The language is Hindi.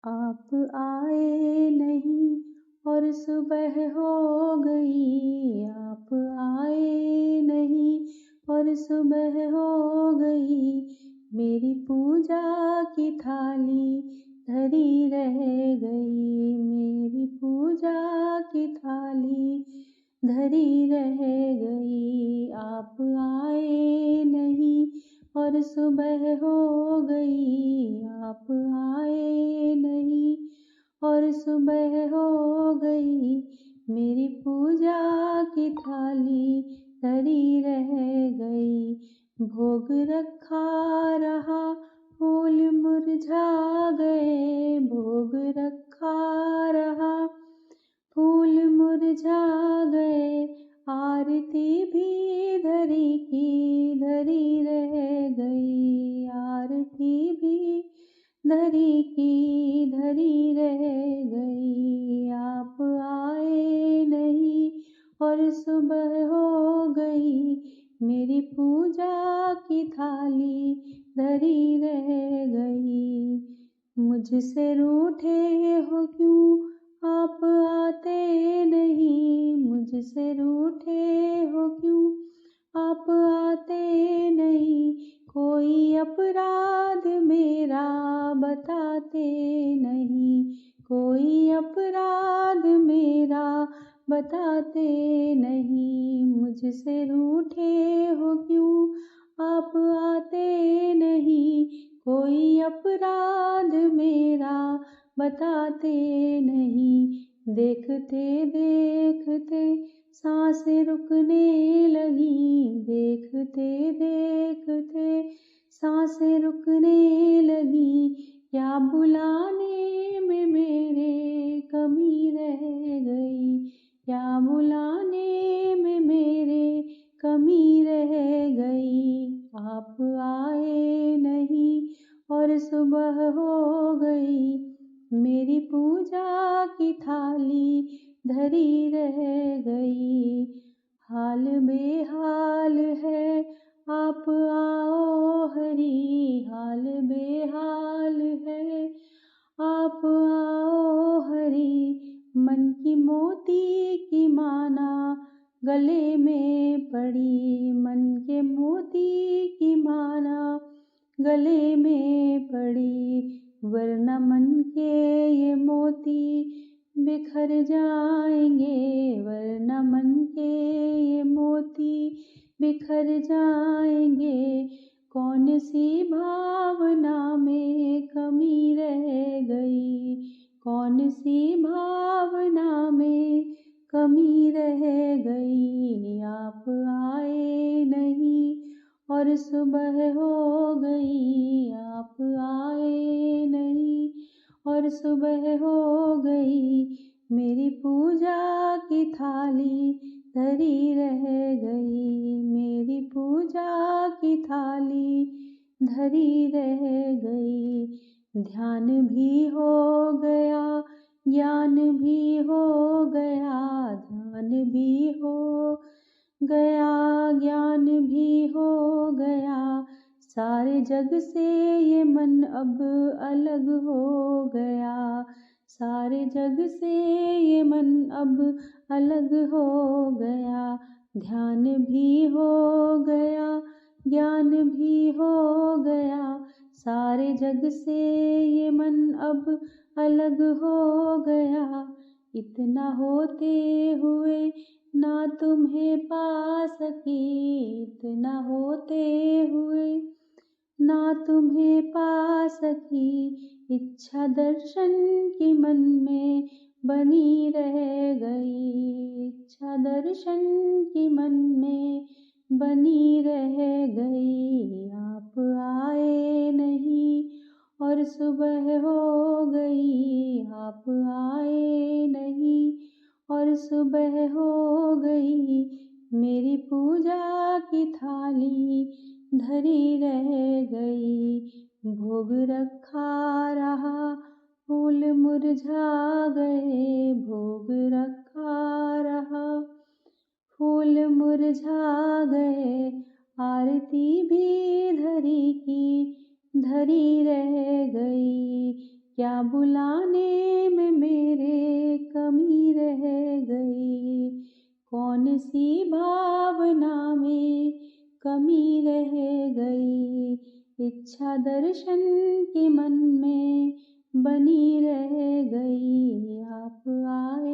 आप आए नहीं और सुबह हो गई, आप आए नहीं और सुबह हो गई। मेरी पूजा की थाली धरी रह गई, मेरी पूजा की थाली धरी रह गई। आप आए नहीं और सुबह हो गई, आप आए नहीं और सुबह हो गई। मेरी पूजा की थाली धरी रह गई। भोग रखा रहा, फूल मुरझा गए, भोग रखा रहा, फूल मुरझा गए। आरती भी धरी की धरी रह गई, आरती भी धरी की धरी रह गई। आप आए नहीं और सुबह हो गई, मेरी पूजा की थाली धरी रह गई। मुझसे रूठे हो क्यों आप आते नहीं, मुझसे रूठे हो क्यों आप आते नहीं। कोई अपराध मेरा बताते नहीं, कोई अपराध मेरा बताते नहीं। मुझसे रूठे हो क्यों आप आते नहीं, कोई अपराध मेरा बताते नहीं। देखते देखते सांसें रुकने लगी, देखते देखते सांसें रुकने लगी। क्या बुलाने में मेरे कमी रह गई, क्या बुलाने में मेरे कमी रह गई। आप आए नहीं और सुबह हो गई, मेरी पूजा की थाली धरी रह गई। हाल बेहाल है आप आओ हरी, हाल बेहाल है आप आओ हरी। मन की मोती की माला गले में पड़ी, मन के मोती की माला गले में पड़ी। वरना मन के ये मोती बिखर जाएंगे, वरना मन के ये मोती बिखर जाएंगे। कौन सी भावना में कमी रह गई, कौन सी भावना में कमी रह गई। आप आए नहीं और सुबह हो गई, आप आए नहीं और सुबह हो गई। मेरी पूजा की थाली धरी रह गई, मेरी पूजा की थाली धरी रह गई। ध्यान भी हो गया, ज्ञान भी हो गया, ध्यान भी हो गया, ज्ञान भी हो गया। सारे जग से ये मन अब अलग हो गया, सारे जग से ये मन अब अलग हो गया। ध्यान भी हो गया, ज्ञान भी हो गया। सारे जग से ये मन अब अलग हो गया। इतना होते हुए ना तुम्हें पा सकी, इतना होते हुए ना तुम्हें पा सकी। इच्छा दर्शन की मन में बनी रह गई, इच्छा दर्शन की मन में बनी रह गई। आप आए नहीं और सुबह हो गई, आप आए नहीं और सुबह हो गई। मेरी पूजा की थाली धरी रह गई। भोग रखा रहा, फूल मुरझा गए, भोग रखा रहा, फूल मुरझा गए। आरती भी धरी की धरी रह गई। क्या बुलाने में मेरे कमी रह गई, कौन सी भावना में कमी रह गई, इच्छा दर्शन के मन में बनी रह गई, आप आए